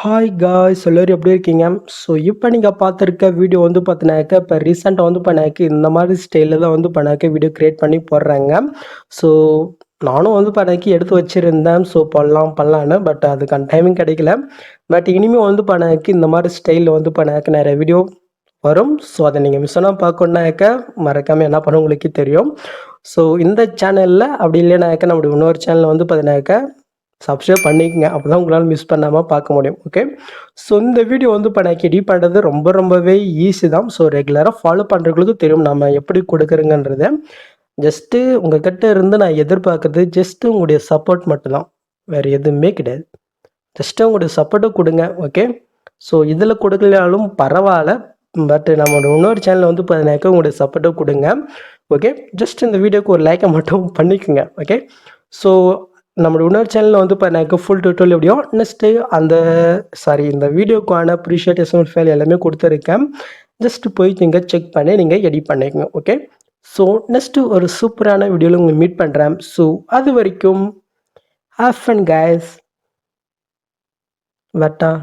Hi guys எல்லோரும் எப்படி இருக்கீங்க? ஸோ இப்போ நீங்கள் பார்த்துருக்க வீடியோ வந்து பார்த்தினாக்க இப்போ ரீசெண்டாக வந்து பண்ணாக்க இந்த மாதிரி ஸ்டைலில் தான் வந்து பண்ணாக்க வீடியோ க்ரியேட் பண்ணி போடுறாங்க. ஸோ நானும் வந்து பண்ணாக்கி எடுத்து வச்சுருந்தேன். ஸோ பண்ணலான்னு பட் அதுக்கான டைமிங் கிடைக்கல. பட் இனிமேல் வந்து பண்ணாக்கி இந்த மாதிரி ஸ்டைலில் வந்து பண்ணாக்க நிறைய வீடியோ வரும். ஸோ அதை நீங்கள் மிஸ் பண்ணால் பார்க்கணுன்னாக்க மறக்காமல் என்ன பண்ண உங்களுக்கே தெரியும். ஸோ இந்த சேனலில் அப்படி இல்லைனாக்க நம்மளுடைய இன்னொரு சேனலில் வந்து பார்த்தினாக்க சப்ஸ்கிரைப் பண்ணிக்கங்க. அப்போ தான் உங்களால் மிஸ் பண்ணாமல் பார்க்க முடியும். ஓகே. ஸோ இந்த வீடியோ வந்து இப்போ நான் எடிட் பண்ணுறது ரொம்பவே ஈஸி தான். ஸோ ரெகுலராக ஃபாலோ பண்ணுறவங்களுக்கு தெரியும் நம்ம எப்படி கொடுக்குறோங்கன்றது. ஜஸ்ட்டு உங்கள்கிட்ட இருந்து நான் எதிர்பார்க்குறது ஜஸ்ட்டு உங்களுடைய சப்போர்ட் மட்டும்தான், வேறு எதுவுமே கிடையாது. ஜஸ்ட்டு உங்களுடைய சப்போர்ட்டை கொடுங்க. ஓகே. ஸோ இதில் கொடுக்கலனாலும் பரவாயில்ல, பட் நம்மளோட இன்னொரு சேனலில் வந்து பார்த்தீங்கன்னாக்கா உங்களுடைய சப்போர்ட்டை கொடுங்க. ஓகே. ஜஸ்ட் இந்த வீடியோக்கு ஒரு லைக்கை மட்டும் பண்ணிக்கோங்க. ஓகே. ஸோ நம்மளோட இன்னொரு சேனலில் வந்து பார்த்தீங்கன்னாக்கா ஃபுல் டியூட்டோரியல் வீடியோ நெக்ஸ்ட்டு இந்த வீடியோக்கான ப்ரீஷியேஷன் ஃபைல் எல்லாமே கொடுத்துருக்கேன். ஜஸ்ட்டு போய் நீங்கள் செக் பண்ணி நீங்கள் எடிட் பண்ணிக்கோங்க. ஓகே. ஸோ நெக்ஸ்ட்டு ஒரு சூப்பரான வீடியோவில் உங்களை மீட் பண்ணுறேன். ஸோ அது வரைக்கும் ஹேவ் ஃபன் கைஸ். வட்டா.